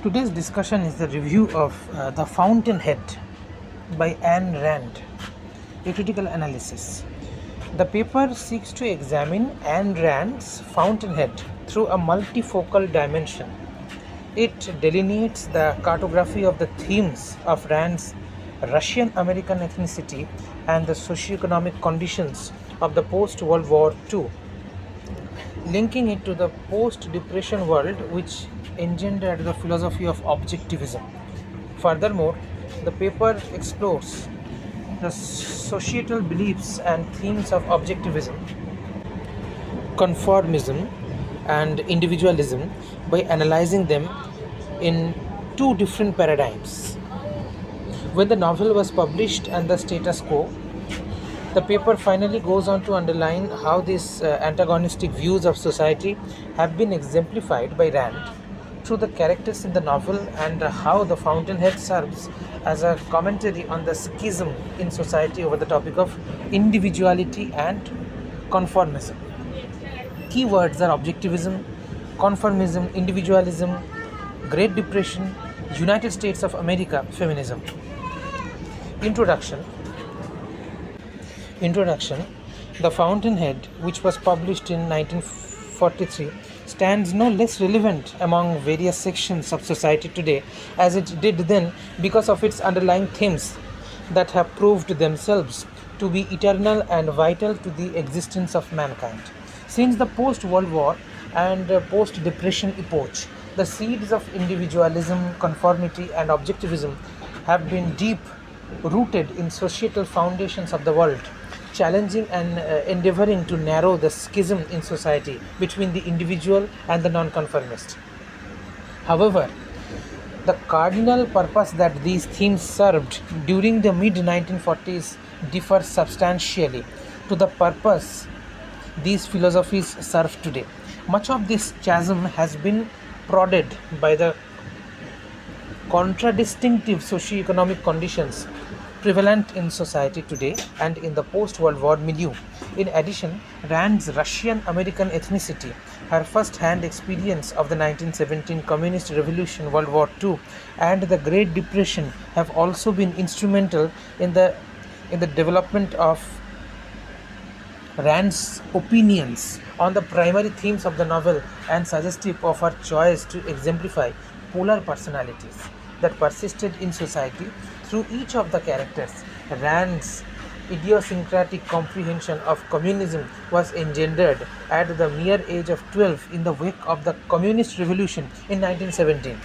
Today's discussion is the review of The Fountainhead by Ayn Rand, a critical analysis. The paper seeks to examine Ayn Rand's Fountainhead through a multifocal dimension. It delineates the cartography of the themes of Rand's Russian American ethnicity and the socioeconomic conditions of the post World War II, linking it to the post-Depression world which engendered the philosophy of objectivism. Furthermore, the paper explores the societal beliefs and themes of objectivism, conformism, and individualism by analyzing them in two different paradigms. When the novel was published and the status quo, the paper finally goes on to underline how these antagonistic views of society have been exemplified by Rand through the characters in the novel and how The Fountainhead serves as a commentary on the schism in society over the topic of individuality and conformism. Key words are objectivism, conformism, individualism, Great Depression, United States of America, feminism. Introduction. The Fountainhead, which was published in 1943, stands no less relevant among various sections of society today as it did then because of its underlying themes that have proved themselves to be eternal and vital to the existence of mankind. Since the post-World War and post-Depression epoch, the seeds of individualism, conformity, and objectivism have been deep rooted in societal foundations of the world, challenging and endeavoring to narrow the schism in society between the individual and the nonconformist. However, the cardinal purpose that these themes served during the mid-1940s differs substantially to the purpose these philosophies serve today. Much of this chasm has been prodded by the contradistinctive socio-economic conditions prevalent in society today and in the post-World War milieu. In addition, Rand's Russian American ethnicity, her first-hand experience of the 1917 Communist Revolution, World War II, and the Great Depression have also been instrumental in the development of Rand's opinions on the primary themes of the novel and suggestive of her choice to exemplify polar personalities that persisted in society through each of the characters. Rand's idiosyncratic comprehension of communism was engendered at the mere age of 12 in the wake of the Communist Revolution in 1917.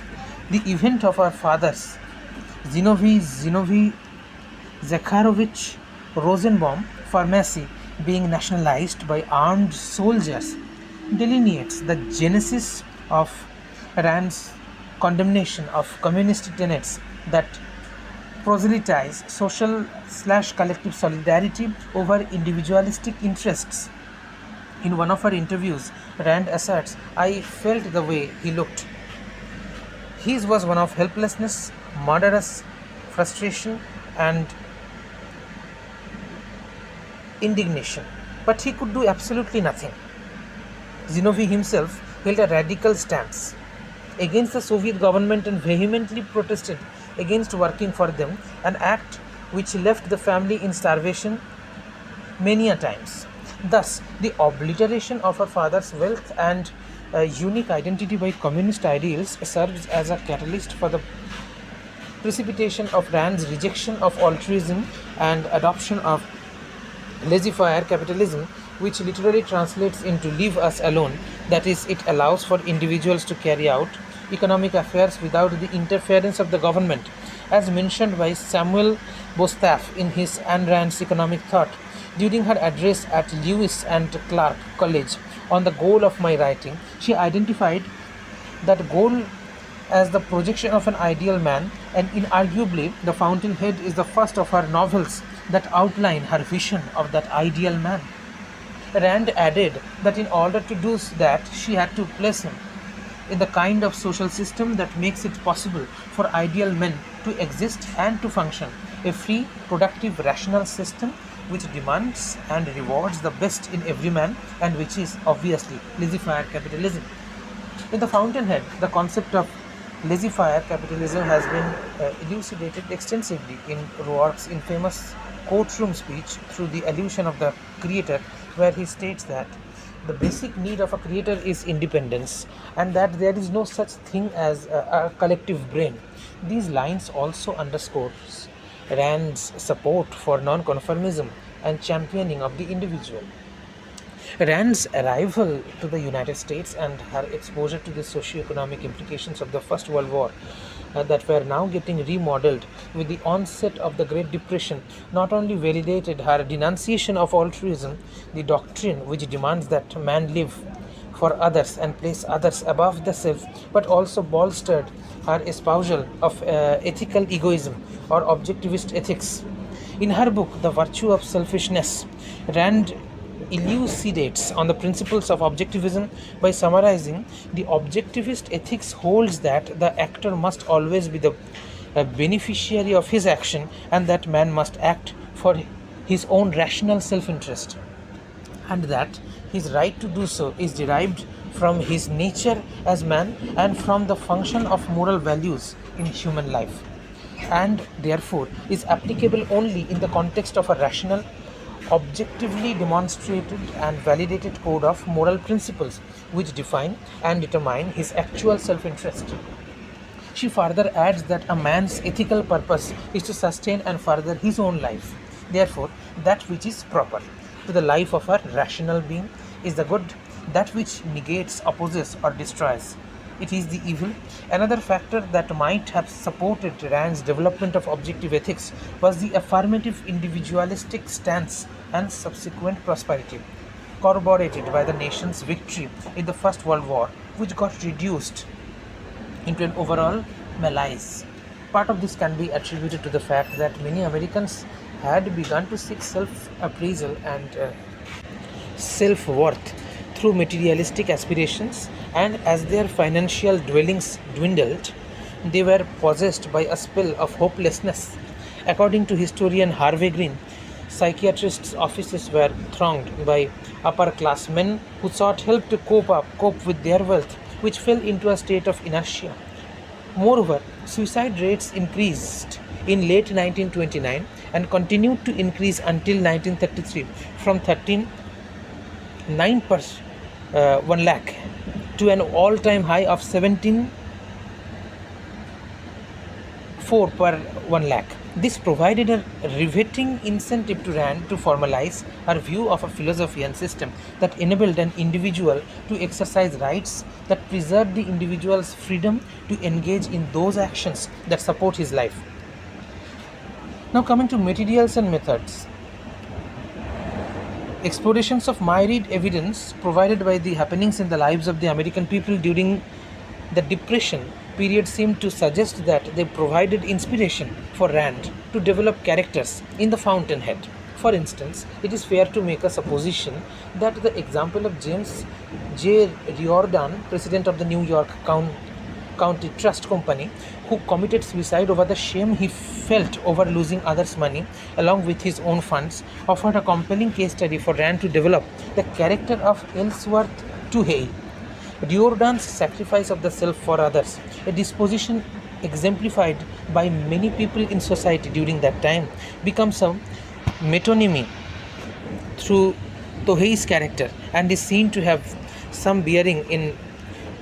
The event of her father's Zinovy Zakharovich Rosenbaum pharmacy being nationalized by armed soldiers delineates the genesis of Rand's condemnation of communist tenets that proselytize social/collective solidarity over individualistic interests. In one of her interviews, Rand asserts, "I felt the way he looked. His was one of helplessness, murderous frustration, and indignation, but he could do absolutely nothing." Zinovy himself held a radical stance against the Soviet government and vehemently protested against working for them, an act which left the family in starvation many a times. Thus, the obliteration of her father's wealth and unique identity by communist ideals serves as a catalyst for the precipitation of Rand's rejection of altruism and adoption of laissez-faire capitalism, which literally translates into "leave us alone." That is, it allows for individuals to carry out economic affairs without the interference of the government, as mentioned by Samuel Bostaph in his Ayn Rand's Economic Thought. During her address at Lewis and Clark College on the goal of my writing, she identified that goal as the projection of an ideal man, and inarguably The Fountainhead is the first of her novels that outline her vision of that ideal man. Rand added that in order to do that, she had to place him in the kind of social system that makes it possible for ideal men to exist and to function, a free, productive, rational system which demands and rewards the best in every man, and which is obviously laissez-faire capitalism. In The Fountainhead, the concept of Laissez-faire capitalism has been elucidated extensively in Roark's infamous courtroom speech through the allusion of the creator, where he states that the basic need of a creator is independence and that there is no such thing as a collective brain. These lines also underscores Rand's support for nonconformism and championing of the individual. Rand's arrival to the United States and her exposure to the socio-economic implications of the First World War that were now getting remodeled with the onset of the Great Depression not only validated her denunciation of altruism, the doctrine which demands that man live for others and place others above the self, but also bolstered her espousal of ethical egoism or objectivist ethics. In her book, The Virtue of Selfishness, Rand elucidates on the principles of objectivism by summarizing the objectivist ethics holds that the actor must always be the beneficiary of his action and that man must act for his own rational self-interest, and that his right to do so is derived from his nature as man and from the function of moral values in human life, and therefore is applicable only in the context of a rational, objectively demonstrated and validated code of moral principles which define and determine his actual self-interest. She further adds that a man's ethical purpose is to sustain and further his own life. Therefore, that which is proper to the life of a rational being is the good, that which negates, opposes, or destroys it is the evil. Another factor that might have supported Rand's development of objective ethics was the affirmative individualistic stance and subsequent prosperity, corroborated by the nation's victory in the First World War, which got reduced into an overall malaise. Part of this can be attributed to the fact that many Americans had begun to seek self-appraisal and self-worth through materialistic aspirations, and as their financial dwellings dwindled, they were possessed by a spell of hopelessness. According to historian Harvey Green, psychiatrists' offices were thronged by upper-class men who sought help to cope with their wealth, which fell into a state of inertia. Moreover, suicide rates increased in late 1929 and continued to increase until 1933 from 13.9 per 1 lakh to an all-time high of 17.4 per 1 lakh. This provided a riveting incentive to Rand to formalize her view of a philosophy and system that enabled an individual to exercise rights that preserved the individual's freedom to engage in those actions that support his life. Now coming to materials and methods. Explorations of myriad evidence provided by the happenings in the lives of the American people during the Depression period seemed to suggest that they provided inspiration for Rand to develop characters in The Fountainhead. For instance, it is fair to make a supposition that the example of James J. Riordan, president of the New York County Trust Company, who committed suicide over the shame he felt over losing others' money along with his own funds, offered a compelling case study for Rand to develop the character of Ellsworth Tuhey. Riordan's sacrifice of the self for others, a disposition exemplified by many people in society during that time, becomes a metonymy through Tuhey's character and is seen to have some bearing in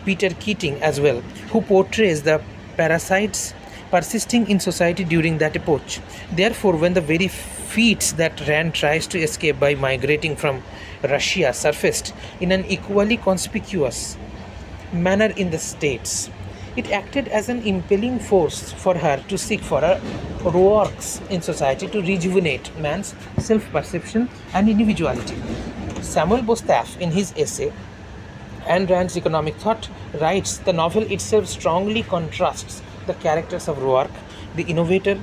Peter Keating as well, who portrays the parasites persisting in society during that epoch. Therefore, when the very feats that Rand tries to escape by migrating from Russia surfaced in an equally conspicuous manner in the States, it acted as an impelling force for her to seek for a Roarks in society to rejuvenate man's self-perception and individuality. Samuel Bostaph, in his essay Ayn Rand's Economic Thought, writes, the novel itself strongly contrasts the characters of Roark, the innovator,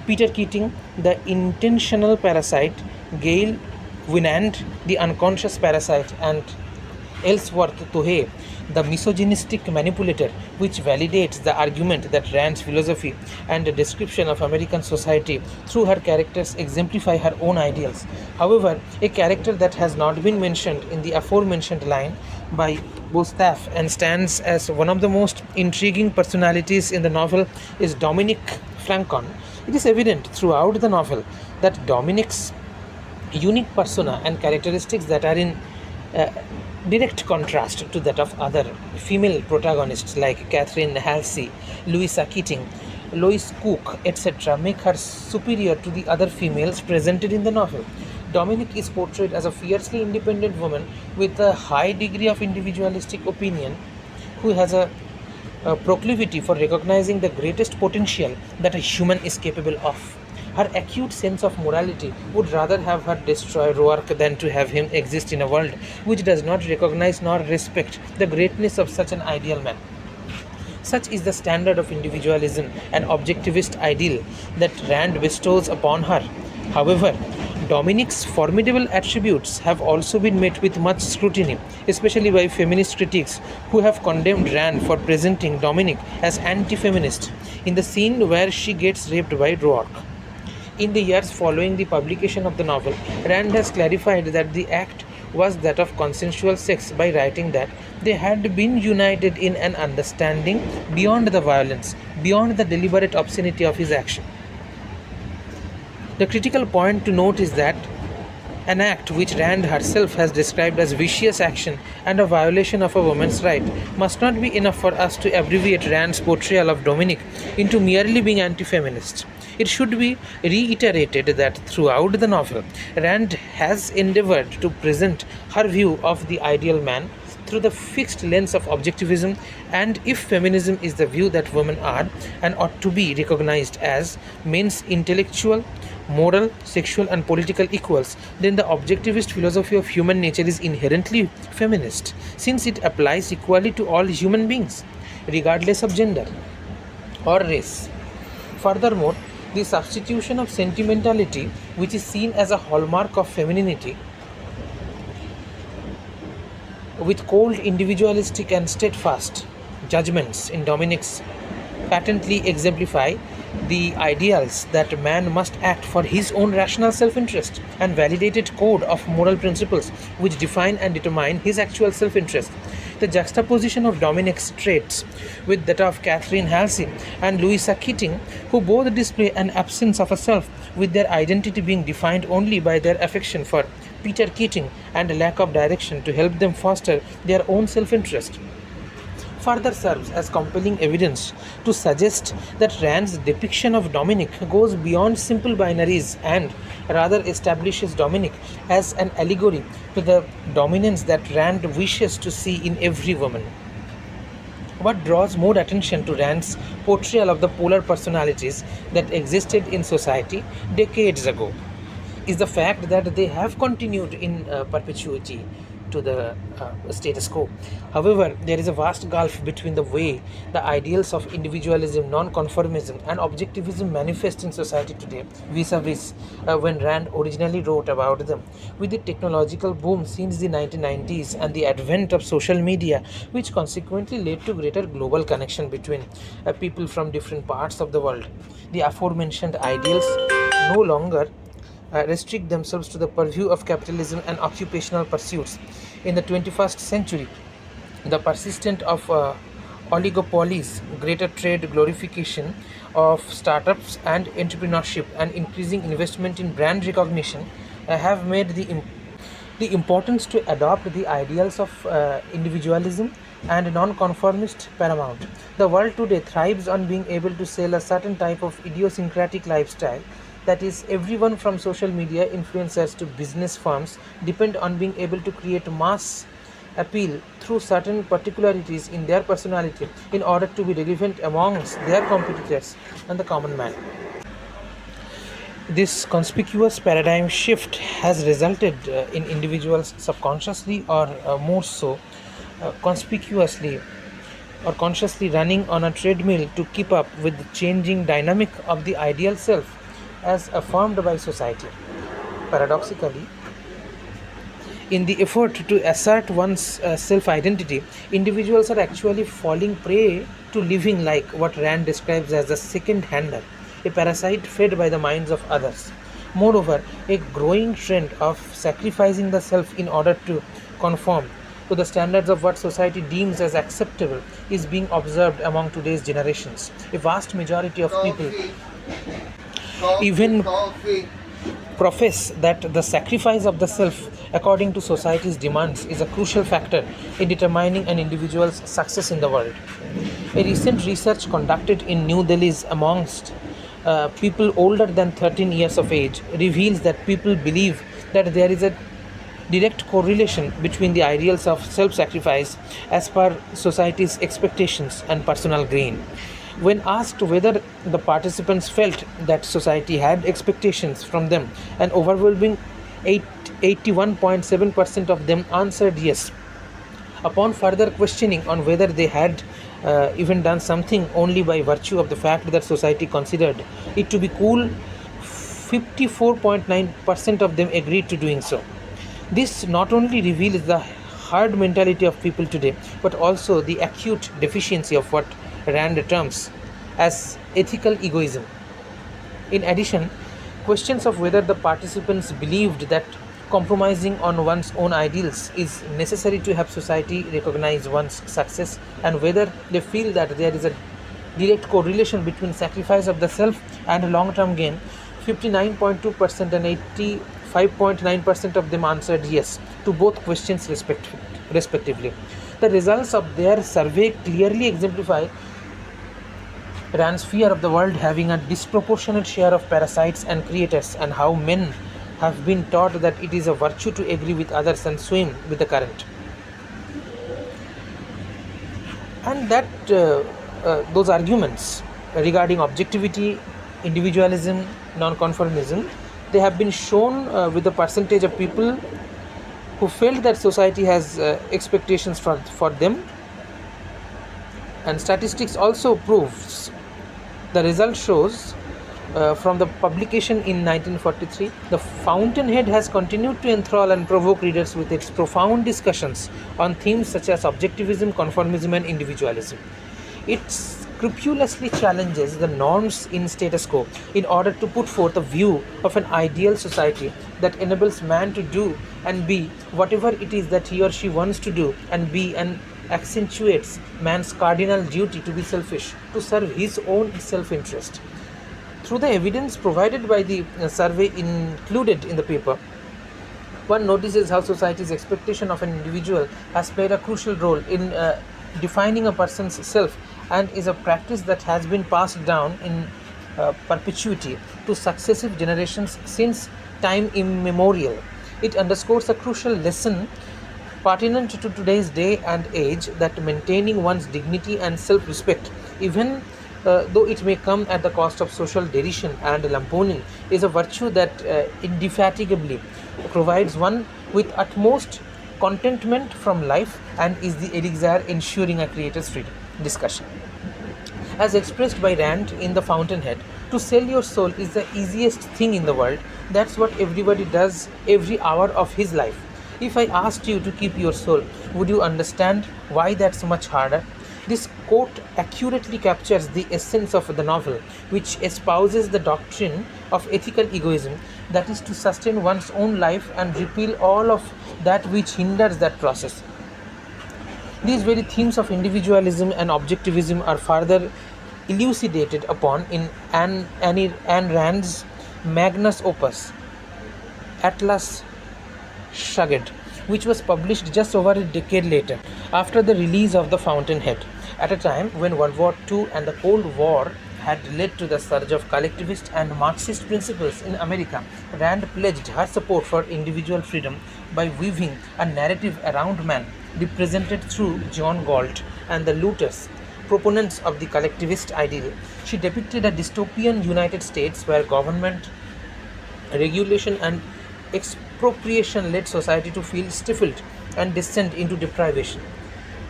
Peter Keating, the intentional parasite, Gail Winand, the unconscious parasite, and Ellsworth Tuhey, the misogynistic manipulator, which validates the argument that Rand's philosophy and the description of American society through her characters exemplify her own ideals. However, a character that has not been mentioned in the aforementioned line by Bostaph and stands as one of the most intriguing personalities in the novel is Dominic Francon. It is evident throughout the novel that Dominic's unique persona and characteristics that are in uh, direct contrast to that of other female protagonists like Catherine Halsey, Louisa Keating, Lois Cook, etc., make her superior to the other females presented in the novel. Dominic is portrayed as a fiercely independent woman with a high degree of individualistic opinion who has a proclivity for recognizing the greatest potential that a human is capable of. Her acute sense of morality would rather have her destroy Roark than to have him exist in a world which does not recognize nor respect the greatness of such an ideal man. Such is the standard of individualism and objectivist ideal that Rand bestows upon her. However, Dominic's formidable attributes have also been met with much scrutiny, especially by feminist critics who have condemned Rand for presenting Dominic as anti feminist in the scene where she gets raped by Roark. In the years following the publication of the novel, Rand has clarified that the act was that of consensual sex by writing that they had been united in an understanding beyond the violence, beyond the deliberate obscenity of his action. The critical point to note is that an act which Rand herself has described as vicious action and a violation of a woman's right must not be enough for us to abbreviate Rand's portrayal of Dominic into merely being anti feminist. It should be reiterated that throughout the novel, Rand has endeavored to present her view of the ideal man through the fixed lens of objectivism, and if feminism is the view that women are and ought to be recognized as men's intellectual, moral, sexual, and political equals, then the objectivist philosophy of human nature is inherently feminist, since it applies equally to all human beings, regardless of gender or race. Furthermore, the substitution of sentimentality, which is seen as a hallmark of femininity, with cold, individualistic, and steadfast judgments in Dominic's patently exemplify the ideals that man must act for his own rational self interest and validated code of moral principles which define and determine his actual self interest. The juxtaposition of Dominic's traits with that of Catherine Halsey and Louisa Keating, who both display an absence of a self, with their identity being defined only by their affection for Peter Keating and a lack of direction to help them foster their own self interest, further serves as compelling evidence to suggest that Rand's depiction of Dominic goes beyond simple binaries and rather establishes Dominic as an allegory to the dominance that Rand wishes to see in every woman. What draws more attention to Rand's portrayal of the polar personalities that existed in society decades ago is the fact that they have continued in perpetuity to the status quo. However, there is a vast gulf between the way the ideals of individualism, non-conformism, and objectivism manifest in society today vis-a-vis when Rand originally wrote about them. With the technological boom since the 1990s and the advent of social media, which consequently led to greater global connection between people from different parts of the world, the aforementioned ideals no longer restrict themselves to the purview of capitalism and occupational pursuits. In the 21st century, the persistence of oligopolies, greater trade glorification of startups and entrepreneurship, and increasing investment in brand recognition have made the importance to adopt the ideals of individualism and non-conformist paramount. The world today thrives on being able to sell a certain type of idiosyncratic lifestyle, that is, everyone from social media influencers to business firms depend on being able to create mass appeal through certain particularities in their personality in order to be relevant amongst their competitors and the common man. This conspicuous paradigm shift has resulted in individuals subconsciously or more so conspicuously or consciously running on a treadmill to keep up with the changing dynamic of the ideal self as affirmed by society. Paradoxically, in the effort to assert one's self identity, individuals are actually falling prey to living like what Rand describes as a second hander, a parasite fed by the minds of others. Moreover, a growing trend of sacrificing the self in order to conform to the standards of what society deems as acceptable is being observed among today's generations. A vast majority of people even profess that the sacrifice of the self according to society's demands is a crucial factor in determining an individual's success in the world. A recent research conducted in New Delhi amongst people older than 13 years of age reveals that people believe that there is a direct correlation between the ideals of self sacrifice as per society's expectations and personal gain. When asked whether the participants felt that society had expectations from them, an overwhelming 81.7% of them answered yes. Upon further questioning on whether they had even done something only by virtue of the fact that society considered it to be cool, 54.9% of them agreed to doing so. This not only reveals the hard mentality of people today, but also the acute deficiency of what Rand terms as ethical egoism. In addition, questions of whether the participants believed that compromising on one's own ideals is necessary to have society recognize one's success, and whether they feel that there is a direct correlation between sacrifice of the self and long-term gain, 59.2% and 85.9% of them answered yes to both questions respectively. The results of their survey clearly exemplify Rand's fear of the world having a disproportionate share of parasites and creators, and how men have been taught that it is a virtue to agree with others and swim with the current. And that those arguments regarding objectivity, individualism, non-conformism, they have been shown with the percentage of people who felt that society has expectations for them, and statistics also proves. The result shows from the publication in 1943, The Fountainhead has continued to enthrall and provoke readers with its profound discussions on themes such as objectivism, conformism, and individualism. It scrupulously challenges the norms in status quo in order to put forth a view of an ideal society that enables man to do and be whatever it is that he or she wants to do and be, and accentuates man's cardinal duty to be selfish, to serve his own self-interest. Through the evidence provided by the survey included in the paper, one notices how society's expectation of an individual has played a crucial role in defining a person's self, and is a practice that has been passed down in perpetuity to successive generations since time immemorial. It underscores a crucial lesson pertinent to today's day and age, that maintaining one's dignity and self-respect, even though it may come at the cost of social derision and lampooning, is a virtue that indefatigably provides one with utmost contentment from life, and is the elixir ensuring a creator's freedom. Discussion. As expressed by Rand in The Fountainhead, to sell your soul is the easiest thing in the world. That's what everybody does every hour of his life. If I asked you to keep your soul, would you understand why that's much harder? This quote accurately captures the essence of the novel, which espouses the doctrine of ethical egoism, that is to sustain one's own life and repel all of that which hinders that process. These very themes of individualism and objectivism are further elucidated upon in Ayn Rand's magnus opus, Atlas Shrugged, which was published just over a decade later, after the release of The Fountainhead, at a time when World War II and the Cold War had led to the surge of collectivist and Marxist principles in America. Rand pledged her support for individual freedom by weaving a narrative around man, represented through John Galt and the looters, proponents of the collectivist ideal. She depicted a dystopian United States where government, regulation, and expropriation led society to feel stifled and descend into deprivation.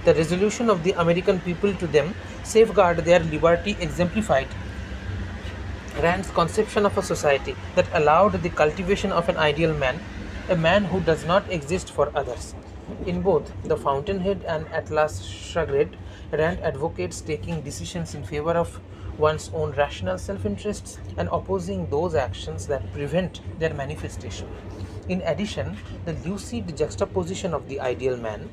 The resolution of the American people to them safeguard their liberty exemplified Rand's conception of a society that allowed the cultivation of an ideal man, a man who does not exist for others. In both The Fountainhead and Atlas Shrugged, Rand advocates taking decisions in favor of one's own rational self-interests and opposing those actions that prevent their manifestation. In addition, the lucid juxtaposition of the ideal man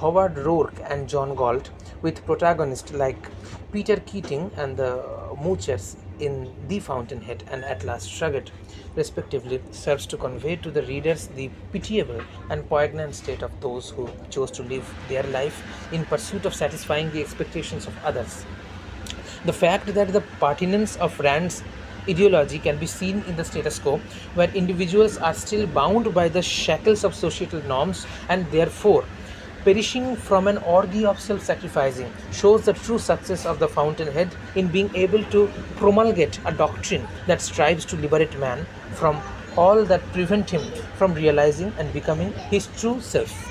Howard Rourke and John Galt, with protagonists like Peter Keating and the Moochers in The Fountainhead and At Last Shrugged, respectively, serves to convey to the readers the pitiable and poignant state of those who chose to live their life in pursuit of satisfying the expectations of others. The fact that the pertinence of Rand's ideology can be seen in the status quo, where individuals are still bound by the shackles of societal norms and therefore perishing from an orgy of self sacrificing, shows the true success of the Fountainhead in being able to promulgate a doctrine that strives to liberate man from all that prevent him from realizing and becoming his true self.